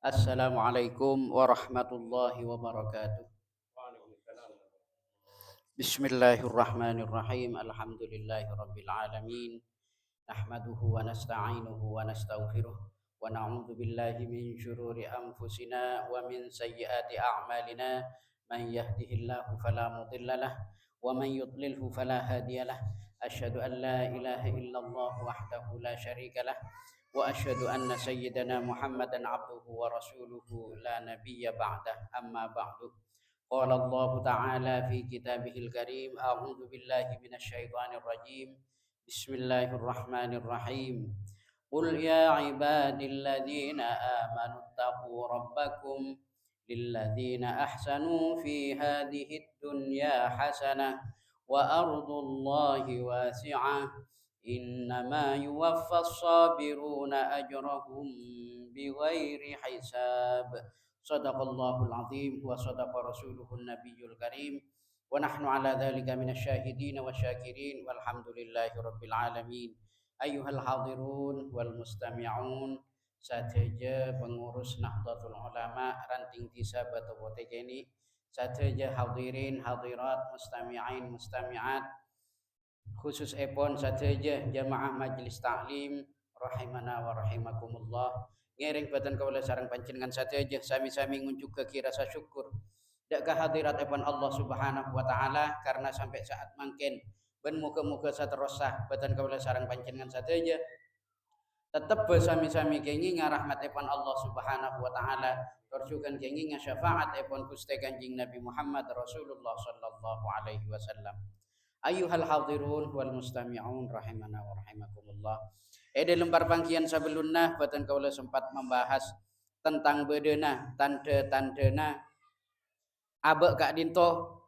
Assalamualaikum warahmatullahi wabarakatuh. Bismillahirrahmanirrahim. Alhamdulillahirabbil alamin. Nahmaduhu wa nasta'inuhu wa nastaghfiruh wa na'udzu billahi min syururi anfusina wa min sayyiati a'malina. Man yahdihillahu fala mudhillalah wa man yudlilhu fala hadiyalah. Asyhadu an la ilaha illallah wahdahu la syarikalah wa asyhadu anna sayyidana Muhammadan abduhu wa rasuluhu la nabiyya ba'dah. Amma ba'du. قال الله تعالى في كتابه الكريم أعوذ بالله من الشيطان الرجيم بسم الله الرحمن الرحيم قل يا عبادي الذين آمنوا اتقوا ربكم للذين أحسنوا في هذه الدنيا حسنة وأرض الله واسعة إنما يوفى الصابرون أجرهم بغير حساب صدق الله العظيم وصدق رسوله النبي الكريم ونحن على ذلك من الشاهدين والشاكرين والحمد لله رب العالمين. أيها الحاضرون والمستمعون, sateja pengurus Nahdlatul Ulama ranting Tisa Batu Botejeni, sateja hadirin hadirat mustami'in mustami'at, khusus epon sateja jamaah majelis taklim rahimana wa rahimakumullah. Ngereng batan kaula sareng panjenengan sateja sami-sami ngunjuk ke rasa syukur dak kehadirat epon Allah Subhanahu wa taala karena sampai saat mangken ben muga-muga saterusah batan kaula sareng panjenengan sateja tetap bersami-sami kengi ngarahmat epon Allah Subhanahu wa taala terjukan kengi syafaat epon Gusti Kanjeng Nabi Muhammad Rasulullah sallallahu alaihi wasallam. Ayuhal hadirun wal mustami'un rahimana wa rahimakumullah. Di lembar pangkian sebelumnya batan kaula sempat membahas tentang bedena tanda-tandana abe kak dinto,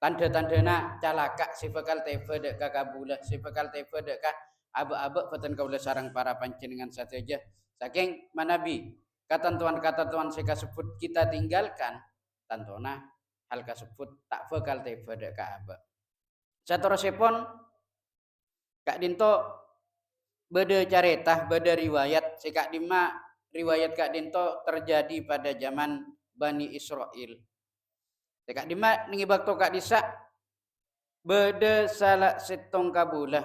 tanda-tandana calaka sifakal tefe dek kakabulah sifakal tefe dek ka abe-abe batan kaula sarang para panjenengan sateja saking manabi katentuan saya kasebut kita tinggalkan tantona hal kasebut tak bakal tefe dek ka abe. Saterusipun Kak Dinto beda caretah beda riwayat si Kak Dima riwayat Kak Dinto terjadi pada zaman Bani Israel. Si Kak Dima ningi bakto Kak Disa beda salah setong kabulah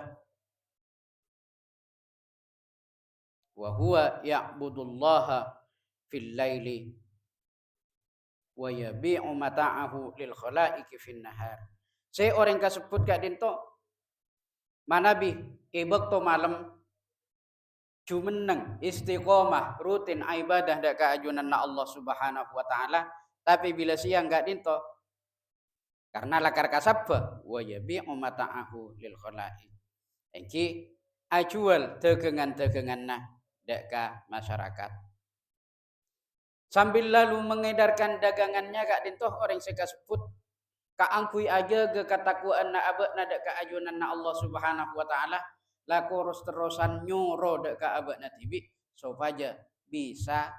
wa huwa ya'budullaha fil laili wa yabi'u mata'ahu lil khalaiqi fin nahar. Saya orang kasebut Kak Dinto manabi ibak to malam jumeneng istiqomah rutin ibadah dak kaajunan Allah Subhanahu wa taala, tapi bila siang gak dinto karena lakar kasabba wa yabi'u mata'ahu lil khalaiq. Engki ajual dagangan-daganganna dak ka masyarakat. Sambil lalu mengedarkan dagangannya Kak Dinto orang sekasebut kaangkui aja ke katakuan na abek na dek keajunan na Allah Subhanahu wa taala laku terusan nyoro dek ka abek na tibi supaya bisa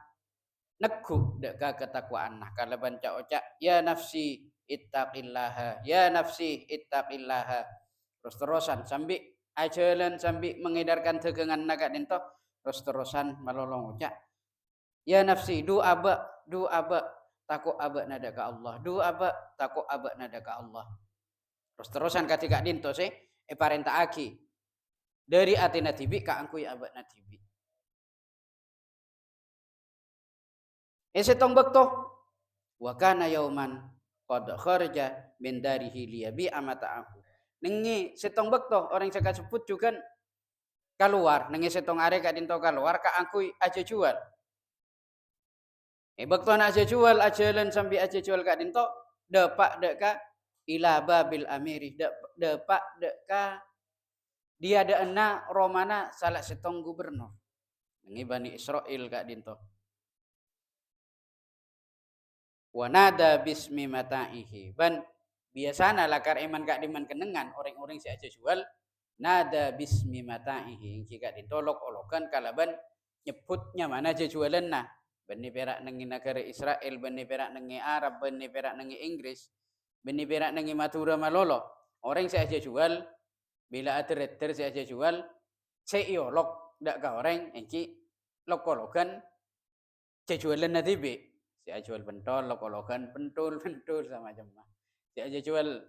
negu dek ka ketakwaan nah kalau banca oca ya nafsi ittaqillaha ya nafsi ittaqillaha terus-terusan sambil ajalan sambil mengedarkan dagangan naga dinto terus-terusan malolong oca ya nafsi du abek takut abak nada ke Allah dua abak takut abak nada ke Allah terus-terusan ketika dinto se parenta aki dari atina tibi ka angkui abak na tibi setong bekto wa kana yauman qad kharaja min darihi liyabi amata'ahu nengi setong bekto orang saka sebut juga keluar nengi setong are ka dinto keluar ka angkui aja jual bakto na aja jual ajalan sampai aja jual Kak Dinto depak dek ka ila babil amiri depak dek ka dia ada ena romana salah setong gubernur ini Bani Israel Kak Dinto wanada bismi mata'ihi ban biasana lakar iman Kak Diman kenengan orang-orang si aja jual nada bismi mata'ihi Kak Dinto lok-olokan kalaban nyebutnya mana aja jualan nah bani perak nengi negara Israel, bani perak nengi Arab, bani perak nengi Inggris, bani perak nengi Madura Malolo. Orang saya aja jual, bila ada redder saya aja jual, saya iolok dak ka orang, engki lokologan jualan nanti be. Si jual pentol, lokolokan, pentul sama jemaah. Si aja jual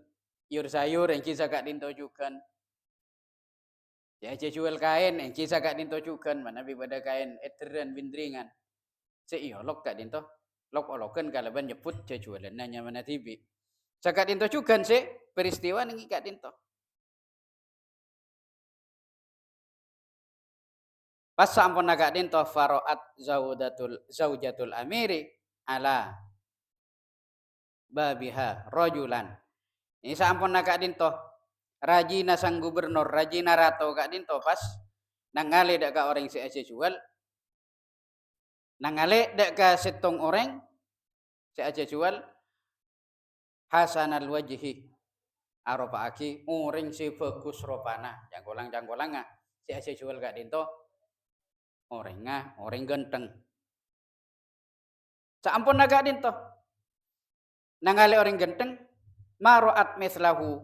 sayur sayur yang kisah kak dinto juga. Si aja jual kain yang kisah kak dinto juga. Mana bi pada kain eteran bindringan. Si lok kak dinto. Lok olokan kalau ban nyebut jualan nanya mana tibi. Sakat dinto juga sih peristiwa nih kak dinto. Pas sampun agak dinto faroat zaujatul amiri ala babiha rojulan. Ini sampun agak dinto rajina sang gubernur rajina rato kak dinto pas nangale dak ka orang si aja jual nangale dak ka setong orang si aja jual hasanal wajhi aropa aki orang si bagus ropana janggolang si aja jual kak dinto orang ganteng. Sampun naga din to. Nangale orang ganteng, maroat mislahu.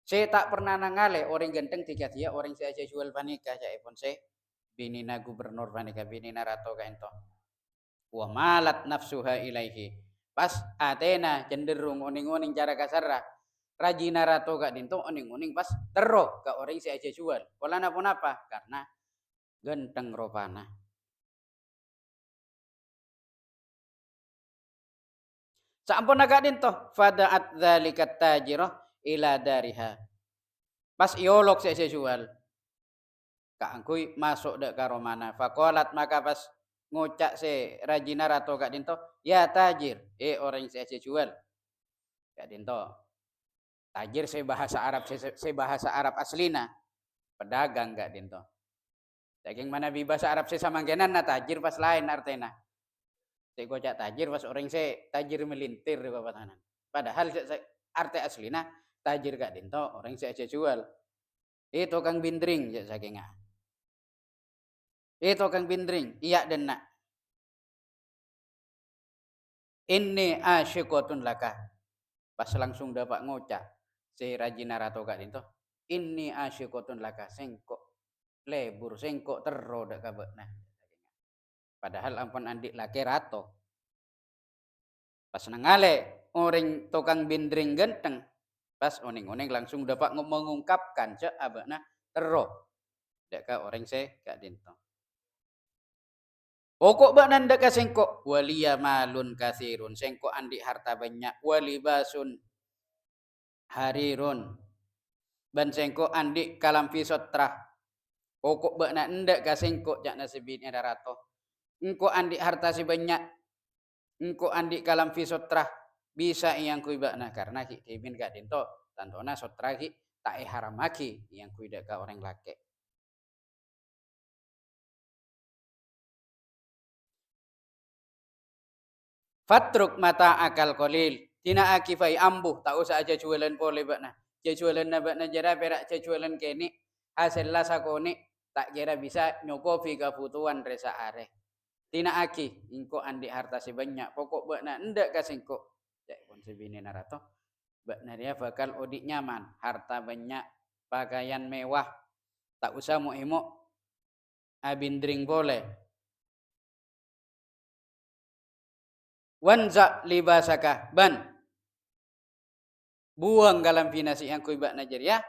Saya tak pernah nangale orang ganteng tiga dia orang saya jual panika saya pun saya binina gubernur panika binina rato kain to. Wa malat nafsuha ilaihi. Pas Athena cenderung oning-oning cara kasarra. Rajina rato gak dinto oning-oning pas terro ke orang saya jual. Pola napa karena ganteng ropana. Sampun agak dinto fadaat dzalikat tajirah ila dariha. Pas iolog saya jual. Kak angkui masuk dek karo mana. Fakolat maka pas ngucak se rajina rato kak dinto. Ya tajir. Orang saya jual. Kak dinto. Tajir saya bahasa Arab aslina. Pedagang kak dinto. Saking mana bahasa Arab saya sama genan na tajir pas lain artena. Saya kocak tajir pas orang saya tajir melintir di bawah tanah. Padahal arti aslina tajir kak dinto orang saya jual. Itu kang bindring saking itu kang bindring iya dan nak ini asyikotun laka pas langsung dapat ngocak si rajina rato kak dinto ini asyikotun laka sengkok lebur sengkok terroda kabek nah padahal ampun andik laki rato pas nangale orang tukang bindring genteng pas oning-oning langsung dapat mengungkapkan cek abek nah terro deka orang saya kak dinto. Pokok bak nanda ka sengkok waliya malun kasirun sengkok andi harta banyak walibasun harirun ban sengkok andi kalampi sotrah pokok bak nanda ka sengkok jak nasibin era rato engko andi harta si banyak engko andi kalampi sotrah bisa yang kui bak nah karena kimin gak dinto tantona sotrah ki tak haram aki yang kui dak ka orang laki. Fatruk mata akal kolil. Tina akifai ambuh. Tak usah aja jualan boleh bakna. Jualan na bakna jera perak jualan kini. Hasil lah sakoni. Tak kira bisa nyokopi kebutuhan resa are. Tina aki. Ingko andi harta si banyak. Pokok bakna ndak kasingko. Cek pun sebini narato. Bakna dia bakal odik nyaman. Harta banyak. Pakaian mewah. Tak usah mau imo. Abindring boleh. Wanza libasaka ban buang dalam finasi yang kui bak najar ya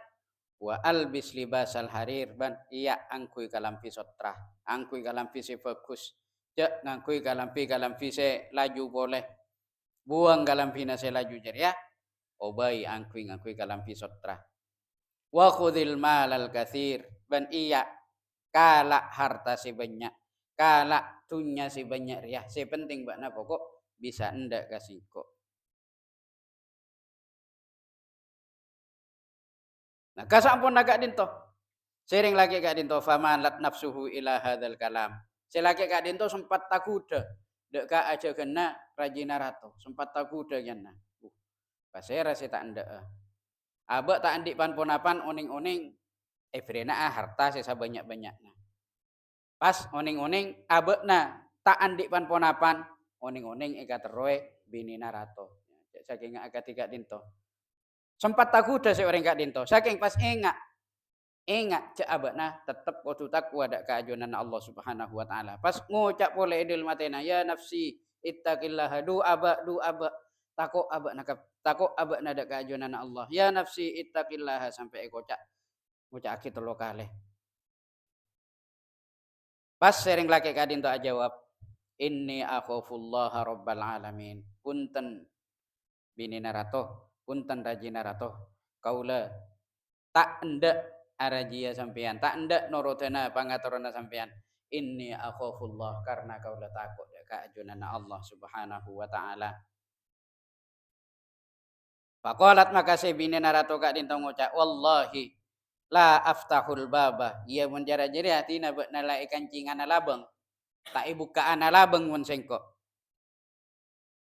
wa albis libasal harir ban iya angkui kalampi sotrah angkui kalampi se fokus cek ngangkui kalampi se laju boleh buang dalam finasi laju jar ya obai angkui kalampi sotrah wa khudil malal kathir ban iya kala harta si banyak kala tunya si banyak ya si penting bakna pokok bisa ndak kasih kok. Nah, kasampun agak dinto. Sering lagi kak dinto famalat nafsuhu ila hadzal kalam. Selagi kak dinto sempat takuda. Dek kak aja kena rajina rato. Sempat takuda kena. Pasera saya tak ndak. Abak tak andik pan ponapan oning-oning brena harta saya banyak-banyaknya. Pas oning-oning abak na tak andik pan ponapan oning-oning eka teroe binina rato. Saking agak tiga dinto. Sempat takuda si orang kak dinto. Saking pas enggak Ingat cak abana tetap kudu takwa dak keajunan Allah Subhanahu wa taala. Pas ngucap pole idul matena ya nafsi ittaqillah du aba takut abak dak keajunan Allah. Ya nafsi ittaqillah sampai ngucap aki telu kalih. Pas sering laki kadin tu jawab inni akhafullah rabbal alamin. Punten bini narato, punten raji narato. Kaula tak ndak arajia sampean, tak ndak norotena pangaturana sampean. Inni akhafullah karena kaula takut ka ajunana Allah Subhanahu wa taala. Faqalat maka si bini narato ka dintong ngucap wallahi la aftahul baba. Ia menjara jeri hati na nalai kancingan labeng. Tak ibuka labeng mun sengko.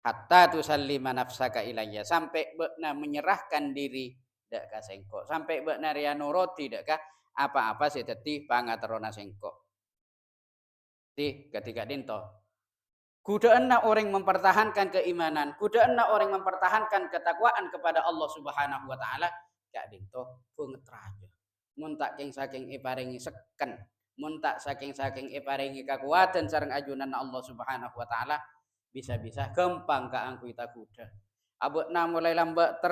Hatta tusallima nafsaka ilayya sampai bekna menyerahkan diri dak ka sengko sampai bekna ria nuroti dak ka apa-apa seteti pangaterona sengko ti ketika dinto kudaanna orang mempertahankan keimanan kudaanna orang mempertahankan ketakwaan kepada Allah Subhanahu wa taala gak dinto beungeut raja mun tak saking iparingi seken mun tak saking iparingi kekuatan sareng ajunan Allah Subhanahu wa taala bisa-bisa gampang kaangku ita kuda. Abutna mulai lambat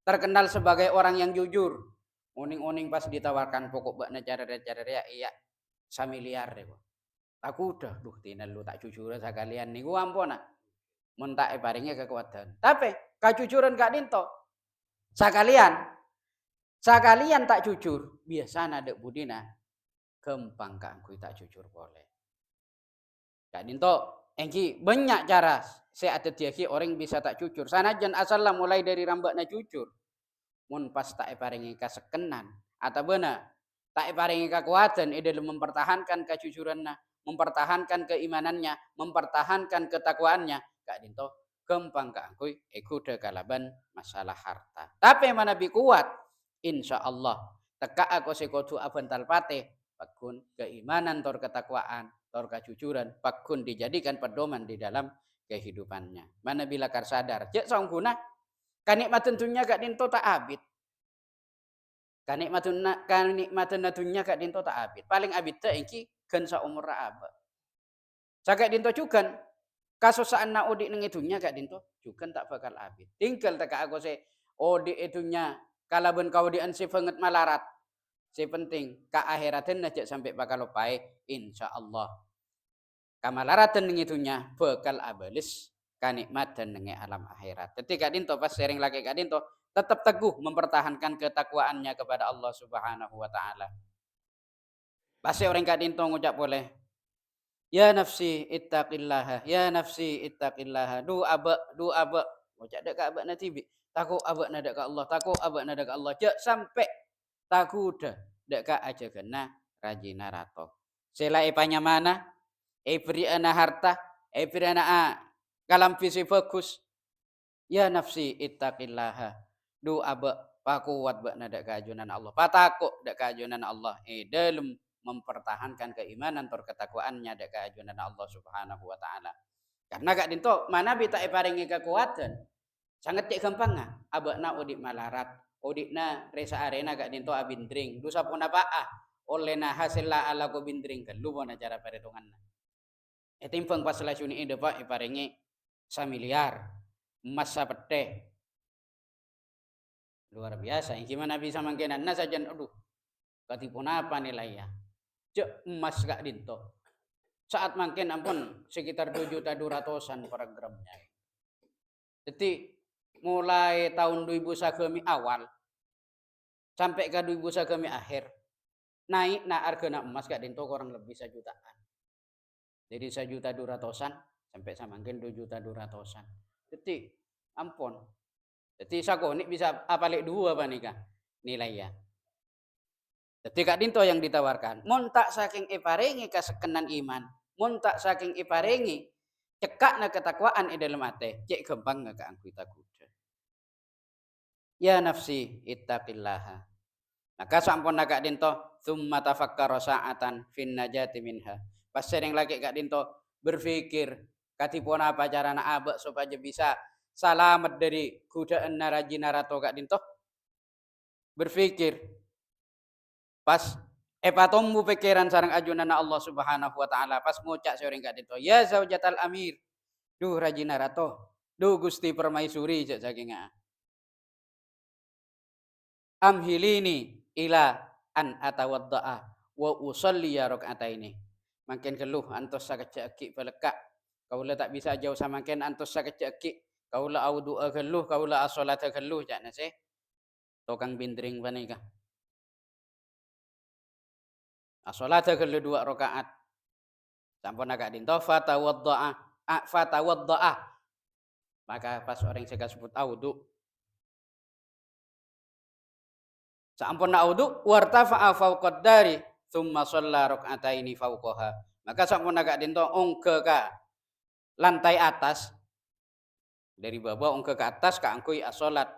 terkenal sebagai orang yang jujur. Uning-uning pas ditawarkan pokok bakna cara ya iya samiliar deh. Aku udah duh tinal lu tak jujur sekalian niku ampuna. Mun tak paringe kekuatan. Tapi kajujuran Kak Dinto sekalian tak jujur biasana dek budina gampang kaangku tak jujur boleh. Kak Dinto, engki banyak cara saya ada diaki orang bisa tak jujur. Sanajan asal lah mulai dari rambakna jujur. Mun pas tak paringi kasekenan atau benar tak paringi kekuatan dalam mempertahankan kejujurannya, mempertahankan keimanannya, mempertahankan ketakwaannya. Kak Dinto gampang kak angkui ikuda kalaban masalah harta. Tapi mana bi kuat, insya Allah teka aku sekotu abental pate pakun keimanan tor ketakwaan tor kejujuran pakun dijadikan pedoman di dalam kehidupannya. Mana bila kar sadar, cek saung guna kanikmatan dunia Kak Dinto tak abid. Kanikmatan dunia Kak Dinto tak abid. Paling abid tak engki kan saumur aba. Sakak Dinto juga kasusaan na odi nang itunya Kak Dinto juga tak bakal abid. Tinggal tak aku se odi itunya kalaban kau dian si banget malarat. Si penting ka akhiraten najak sampai bakal lupai insyaallah. Kamalaratan nang itunya bakal abalis kanikmatan nang alam akhirat. Ketika Dinto pas sering lagi Kak Dinto tetap teguh mempertahankan ketakwaannya kepada Allah Subhanahu wa taala. Pasti orang Kak Dinto ngucap boleh ya nafsi ittaqillah ya nafsi ittaqillah du aba ngucap dak ka aba na tibi takut aba na dak ka Allah takut aba na dak ka Allah jak sampai takuda dak ka aja kena rajina rato sela ipanya mana ibri ana harta ibri ana kalam visi bagus ya nafsi ittaqillah du aba pakuat bak na dak kajunan Allah patako dak kajunan Allah dalam mempertahankan keimanan tor ketakwaannya dak keajunan Allah Subhanahu wa taala. Karena Kak Dinto mana bita paringi kekuatan. Sangat cek gampang abakna udik malarat, udikna resa arena Kak Dinto abindring. Dusa pun apa oleh na hasil la ala ko bindring kan lu bona cara perhitunganna. Etimpang pas la suni ide Pak iparingi 1 miliar emas sapete. Luar biasa. Gimana bisa mangkenan na saja aduh. Katipun apa nilainya? Cek emas Kak Dinto. Saat makin ampun sekitar 2.200.000 per gramnya. Jadi mulai tahun 2000 awal sampai ke 2000 akhir naik harga emas Kak Dinto kurang lebih 1 jutaan. Jadi 1.200.000 sampai samakin 2.200.000. Jadi ampun. Jadi sakonik bisa apalik 2 apa nih Kak nilainya. Jadi Kak Dinto yang ditawarkan, mun tak saking iparingi kasekenan iman, mun tak saking iparingi cekakna ketakwaan dalam ate, cek gampang ka angku kuda. Ya nafsi ittaqillah. Maka sampun Kak Dinto, tsumma tafakkara sa'atan fin najati minha. Pas sering lagi Kak Dinto berpikir katipun apa carana abek supaya bisa selamat dari godaan narajina rato Kak Dinto. berpikir pas patommu pikiran sareng ajunan Allah Subhanahu wa taala pas ngucap seorang gak dito ya zaujatal amir duh rajina rato duh Gusti permaisuri cak saking amhilini ila an atawadda'a wa usalli ya rakaataini makin keluh antos sakeceki pelekak kaula tak bisa jauh samaken antos sakeceki kaula audu keluh kaula as-salata keluh cak nase tokang bindring panika as-salata keluh 2 rakaat sampun agak dinto fatawadda'a maka pas orang sega sebut audu sampun audu wartafa'a fawqad dari thumma shalla raka'ataini fawqaha maka sampun agak dinto ongke ka lantai atas dari bawah ongke ke atas ka angkui as-salat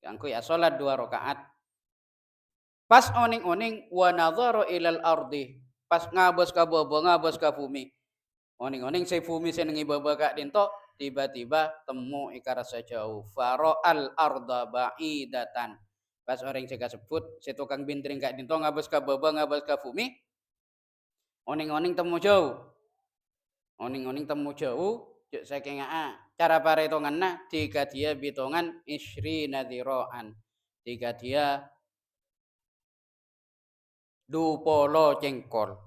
2 rakaat pas oning-oning wa nadhara ilal ardi pas ngabos ka bawah ngabos ka bumi oning-oning si bumi senengi bawah kak dinto tiba-tiba temu ikara sejauh faro al arda ba'idatan pas orang jaga sebut si tukang bintring kak dinto ngabos ka bawah ngabos ka bumi oning-oning temu jauh cuk saking cara paretonganna jika dia bitongan isri nadhiroan jika dia dupolo cengkol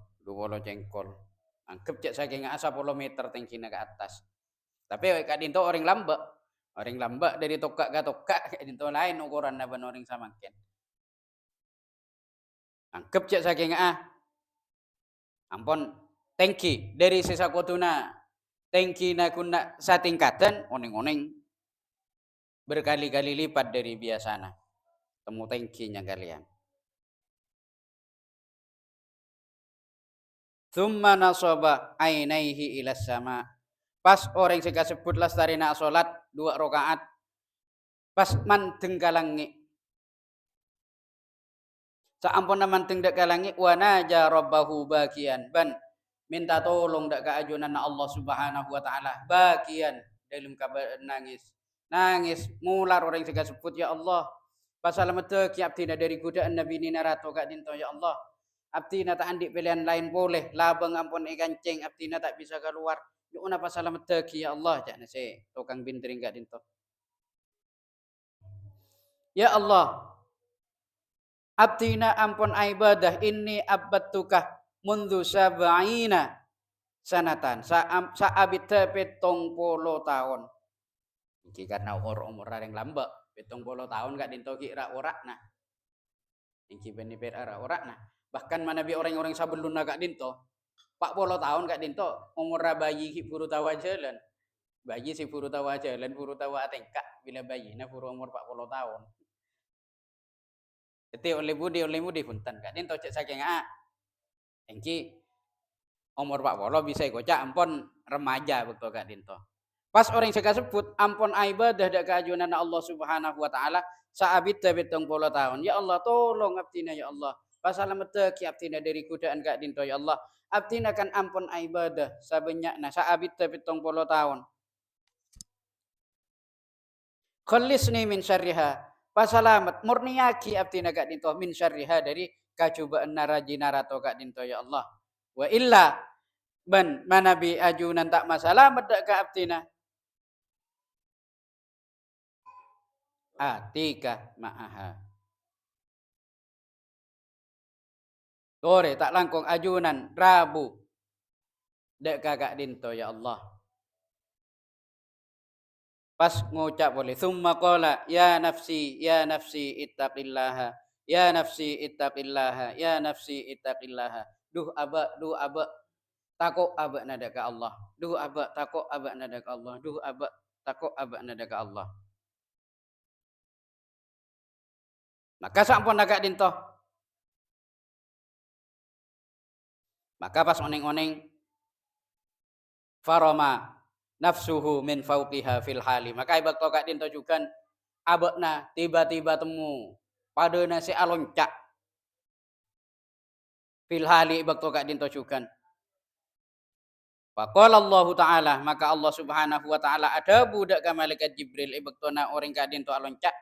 anggap cek saking 10 meter tingginya ke atas tapi kak dinto orang lambak dari tokak ke tokak kak dinto lain ukuran naban orang samakin anggap cek saking ampun tangki dari sisa kotuna tangki na kuna satingkatan oning-oning berkali-kali lipat dari biasana temu tangkinya kalian thumma nasaba ainaihi ila sama pas orang sing kasebut lastarina salat 2 rakaat pas manteng kalangi saampun manteng dak kalangi wa naja rabbahu bakian ban minta tolong dak ka ajunan Allah Subhanahu wa taala bakian dalam kabar nangis mular orang sing kasebut ya Allah pasal mete ki abdina dari godaan nabi nina rato kak dinto ya Allah abdina tak andik pilihan lain boleh labang ampun ikancing abdina tak bisa keluar yuna pasal medagi ya Allah cak nase tukang bintring gak dinto ya Allah abdina ampun ibadah ini abadtukah mundu sab'ina sanatan saabita 70 tahun iki karena umur yang lambak 70 tahun gak dinto kira ora nah iki benefit ora nah bahkan manabi orang-orang sabelun gak dinto 40 tahun gak dinto umur bayi ki buru tawa jalan bayi si buru tawa jalan buru tawa tengkak bila bayi na buru umur 40 tahun jadi oleh budi punten gak dinto cek saking engki umur 40 bisa kocak ampun remaja betul gak dinto pas orang seka sebut ampun ibadah dak keajunan Allah Subhanahu wa taala saabit 70 tahun ya Allah tolong abdina ya Allah pasal meteki abdina dari godaan gak dinto ya Allah abdina kan ampun ibadah sabenyakna saabit 70 tahun khallisni min syarriha pasalamat murniaki abdina gak dinto min syarriha dari kacubaan narajina rato gak dinto ya Allah wa illa ban manabi ajunan tak masalah medak ka abdina atika ma'aha Tore tak langkong ajunan Rabu dek kakak dinto ya Allah pas ngucap boleh summa qala ya nafsi ittaqillaha ya nafsi ittaqillaha ya nafsi ittaqillaha duh aba takok aba nada ka Allah duh aba takok aba nada ka Allah duh aba takok aba nada ka Allah maka sampun agak dinto maka pas oneng-oneng faroma nafsuhu min fauqiha fil hali maka ibak tokak dinto juga abakna tiba-tiba temu pada nasi aloncak fil hali ibak tokak dinto juga faqala Allah taala maka Allah Subhanahu wa taala ada budak ka malaikat Jibril ibak tona orang ka dinto aloncak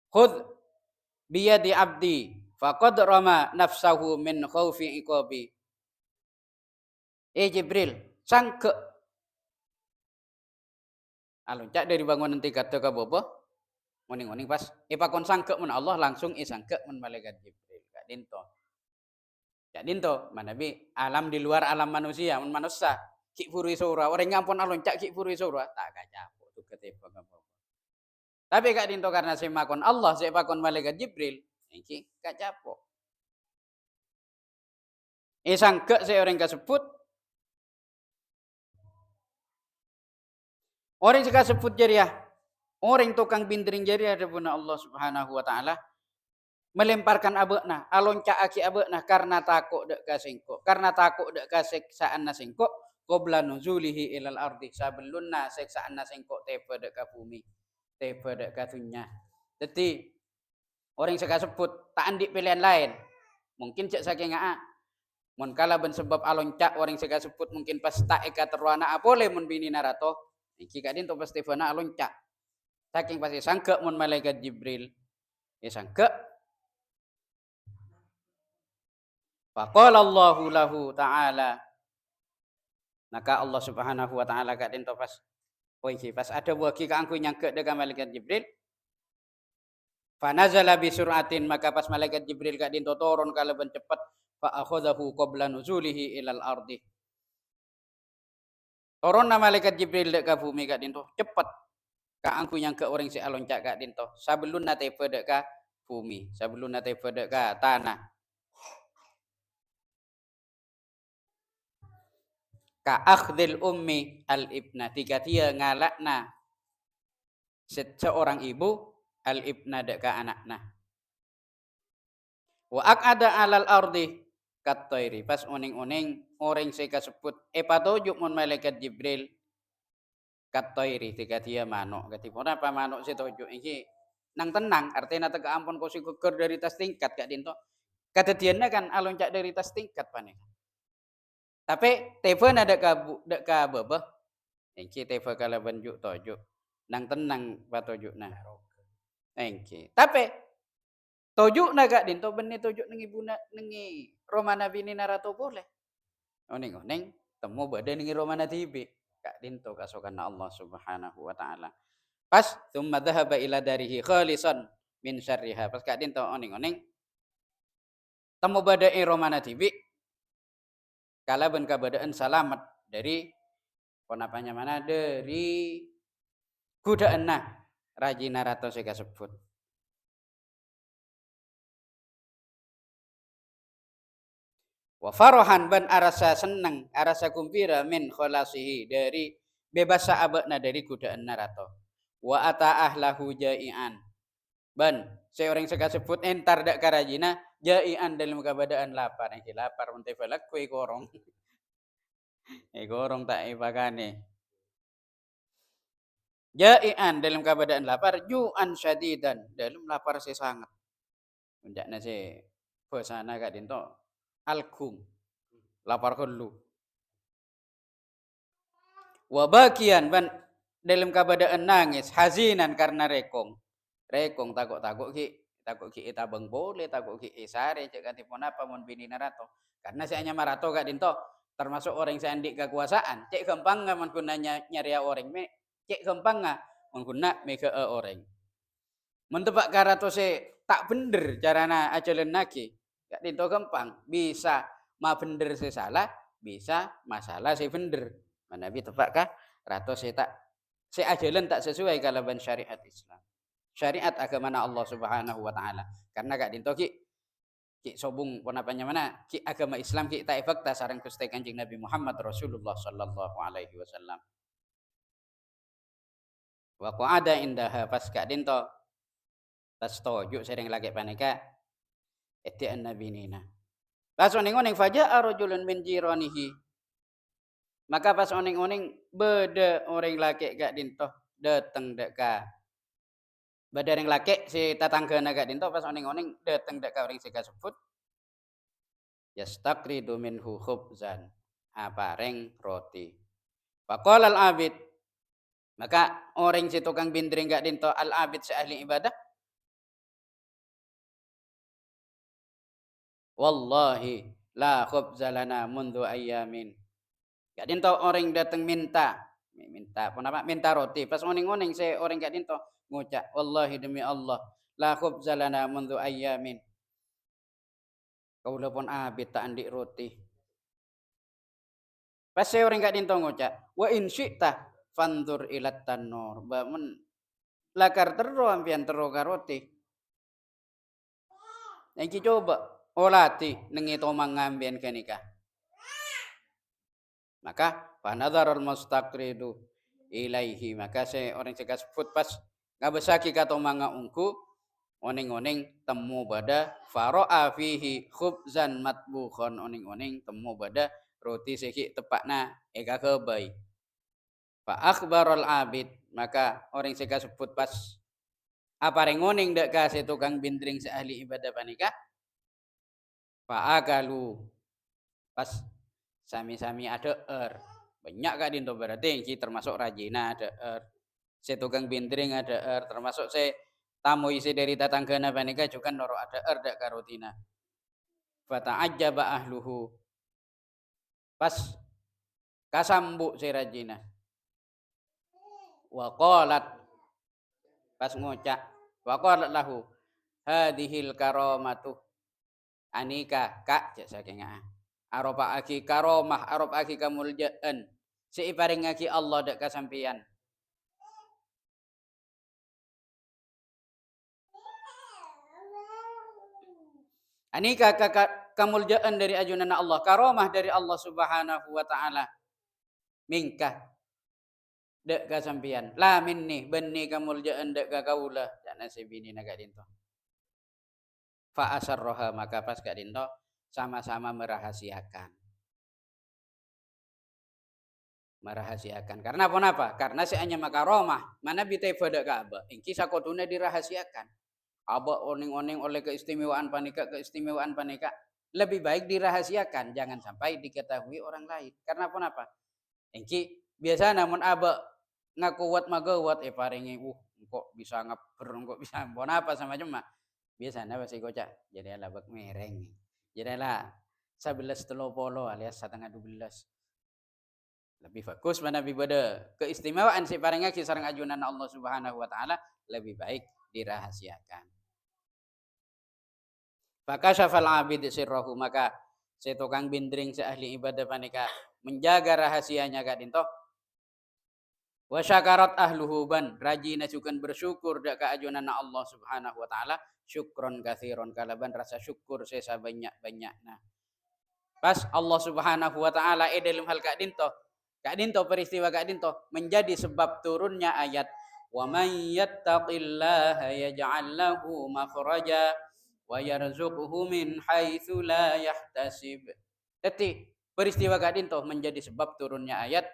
khudh biyadi abdi faqad rama nafsahu min khaufi iqabi. Jibril, sangke alunca dari bangunan tiga ka bobo ngoning-ngoning pas pakon sangke mun Allah langsung sangke mun malaikat Jibril kak dinto. Kak dinto manabi alam di luar alam manusia mun manusia ki puri sura orang ngampun alunca ki puri sura tak kacapo tu ketepa bobo. Tapi kak dinto karena semakon Allah sepakon malaikat Jibril iki kacapo. Sangke seorang kasebut orang sebut jariah. Orang tukang bindring jariah dapuna Allah Subhanahu wa taala melemparkan abekna, alonca aki abekna karena takut dek kasengko. Karena takut dek kaseksaan nasengko, qabla nuzulihi ilal ardi sabelunna seksaan nasengko tepe dek ka bumi, tepe dek ka dunya. Jadi orang sebut tak andik pilihan lain. Mungkin cek saking aa. Mun kala ben sebab alonca orang sebut mungkin pas tak eka terwana boleh mun bini narato. Iki kadin to pas Stefana alonca. Saking pasti sangke mun malaikat Jibril. Sangke. Faqala Allahu lahu ta'ala. Maka Allah Subhanahu wa taala kadin to pas pas ada wagi ka angku nyangke dengan malaikat Jibril. Fanazala bi suratin maka pas malaikat Jibril kadin to turun kalaban cepat fa akhadhahu qabla nuzulihi ilal ardi. Turun malaikat Jibril dek ka bumi kadin to cepat. Ka angku yang ke orang si alonca kak dinto sebelum nate pada ka bumi sebelum nate pada ka tanah ka akhdil ummi al ibna tiga dia ngalakna seorang ibu al ibna dek ka anakna wa akada alal ardi katairi pas oning-oning orang si kasebut patojuk mun malaikat Jibril katairi tiga dia manuk ketipun apa manuk si tojuk iki nang tenang artinya tega ampun kau si geger dari tas tingkat kak dinto kadadiannya kan aloncak dari tas tingkat panik tapi telepon ada ka bebeh engki telepon kala benjuk tojuk nang tenang patojuk nah engki tapi tojuk na kak dinto benih tojuk nengi buna nengi romana bini narato boleh oning temu badan nengi romana tibi kak dinto kasokan Allah Subhanahu wa taala. Pas tsumma dhahaba ila darihi khalisan min syarriha. Pas kak dinto oning temu badai romana tibi kala ben kabadaan salamat dari ponapanya mana dari godaan nah rajina rato saya sebut. Wa farahan ban arasa seneng arasa kumpira min khalasihi dari bebas saabakna dari godaan narato wa ata ahlahu jai'an ban seorang seka sebut entar dak karajina jai'an dalam keadaan lapar iki lapar munte falak kue korong korong tak ipakane jai'an dalam keadaan lapar ju'an syadidan dalam lapar sesangat menjakna se bosana kak dinto alkum lapar kelu wabakian ban dalam keadaan nangis hazinan karena rekong takut ki itabang boleh takut ki isare cek katipun apa mun bini narato karena saya hanya marato kak dinto termasuk orang saya andik kekuasaan cek gampang nggak menggunanya nyari orang me cek gampang nggak mengguna mega orang mentebak karato se tak bener carana ajalan naki kak dinto gampang bisa ma bener se salah bisa masalah se bener mana bi tebak kah rato se tak se ajalan tak sesuai kalaban syariat Islam syariat agama Allah Subhanahu wa taala karena kak dinto ki sobung penapanya mana ki agama Islam ki tak fakta sareng Gusti Kanjeng Nabi Muhammad Rasulullah sallallahu alaihi wasallam wa qa'ada indaha pas kak dinto tas tojuk sering lagi panika etian nabi nina pas oning-oning faja rajulun min jiranihi maka pas oning-oning beda orang laki kak dinto dateng dek ka bada yang laki si tatanggana kak dinto pas oning-oning dateng dek ka orang si kasebut yastaqridu minhu khubzan apareng roti faqala al abid maka orang si tukang bindring kak dinto al abid si ahli ibadah wallahi la khubza lana mundu ayyamin. Gak dinto orang datang minta apa nama minta roti pas oning-oning saya orang gak dinto ngucap wallahi demi Allah la khubza lana mundu ayyamin. Kaula pun abit tak andik roti. Pas saya orang gak dinto ngucap wa in syi'ta fandur ilat tanur. Bamun lakar terro ampian terro roti. Yang coba olati nengi tomang ngambian kenika. Maka panadharul mustaqridu ilaihi maka saya orang cekas sebut pas ngabesaki kato manga ungku oning-oning temu bada faro'a fihi khubzan matbukhon oning-oning temu bada roti seki tepakna eka kebai fa akhbarul abid maka orang cekas sebut pas apa rengoning dak kasih tukang bindring seahli ibadah panika fa akalu pas sami-sami ada banyak kak dinto berarti ini termasuk rajina ada saya tukang bindring ada termasuk saya tamu isi dari tatanggana panika juga noro ada dak karutina fata'ajjaba ahluhu pas kasambu saya rajina wa qalat pas ngucap wa qalat lahu hadhil karamatu anika kak saking aropa aki karomah aropa aki kamuljaan seiparing aki Allah dak kasampian anika kamuljaan dari ajunan Allah karomah dari Allah subhanahu wa ta'ala mingkah dak kasampian la minni benni kamuljaan dak kaula dana sebini naga dinto fa asarroha maka pas gak dinto sama-sama merahasiakan karena apa karena seanya makaromah mana bitai pada Ka'bah ingki sakoduna dirahasiakan aba oning-oning oleh keistimewaan panika lebih baik dirahasiakan jangan sampai diketahui orang lain karena apa ingki biasa namun aba ngakuat magawat paringi kok bisa ngaper kok bisa apa sama cuma biasanya pasti kocak jadi labak mereng jadilah 11.30 alias setengah 12 lebih bagus mana pada keistimewaan si paringnya kisarang ajunan Allah subhanahu wa ta'ala lebih baik dirahasiakan fakasyafal abid sirrahu maka si tukang bindring seahli ibadah panika menjaga rahasianya kak dinto wa syakarat ahluhu ban rajina sukan bersyukur dak keajunan Allah subhanahu wa ta'ala syukron kathiron kalaban rasa syukur sesa banyak-banyakna pas Allah subhanahu wa ta'ala dalam hal kak dinto peristiwa kak dinto menjadi sebab turunnya ayat wa man yattaqillaha yaj'al lahu makhraja wa yarzuqhu min haitsu la yahtasib. Jadi peristiwa kak dinto menjadi sebab turunnya ayat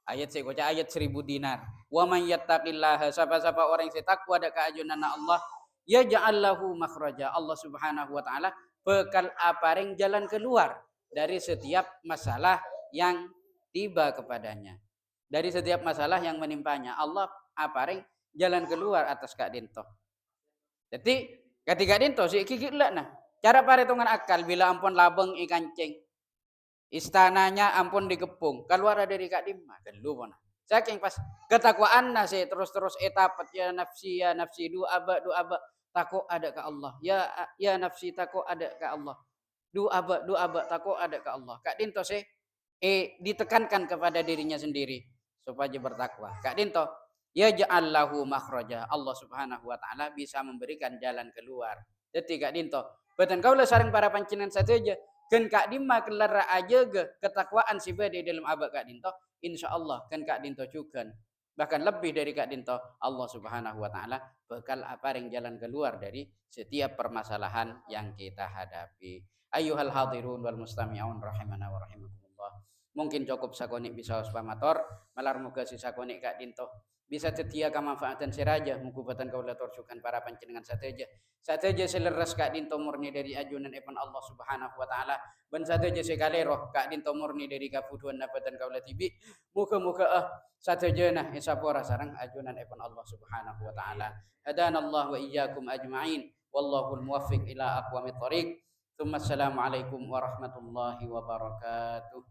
saya baca ayat 1000 dinar. Wa man yattaqillaha siapa orang yang takwa ada keajunan Allah yaj'al lahu makhraja. Allah Subhanahu wa taala bekal aparing jalan keluar dari setiap masalah yang tiba kepadanya. Dari setiap masalah yang menimpanya Allah aparing jalan keluar atas kak dinto. Jadi ketika dinto si kikik lah nah. Cara perhitungan akal bila ampun labeng ikan ceng. Istananya ampun dikepung. Keluar dari kak dimma. Gelu pun. Saking pas ketakwaan nasi terus etapat ya nafsi doa aba takut ada ke Allah. Ya nafsi takut ada ke Allah. Doa aba takut ada ke Allah. Kak dinto sih ditekankan kepada dirinya sendiri supaya bertakwa. Kak dinto ya ja'allahu makhraja. Allah Subhanahu wa taala bisa memberikan jalan keluar. Jadi Kak dinto beten kaulah sareng para pancingan saja kan Kak dimma kelara aja ge ketakwaan si bade dalam abak Kak dinto insyaallah kan Kak dinto cukan bahkan lebih dari Kak dinto Allah Subhanahu wa taala bakal aparing jalan keluar dari setiap permasalahan yang kita hadapi. Ayyuhal hadirun wal mustami'un rahimana wa rahimakumullah. Mungkin cukup sakonik bisa pamator malar muga si sakonik Kak dinto bisa setia kemanfaatan siraja mukubatan kaula torsukan para panjenengan sateja seleres Kak dinto murni dari ajunan epan Allah Subhanahu wa taala ban sateja sekalero Kak dinto murni dari kafuduan nabatan kaula tibi muga-muga sateja nah isapora sareng ajunan epan Allah Subhanahu wa taala hadanallahu wa iyyakum ajmain wallahul muwaffiq ila aqwamit thoriq Assalamualaikum warahmatullahi wabarakatuh.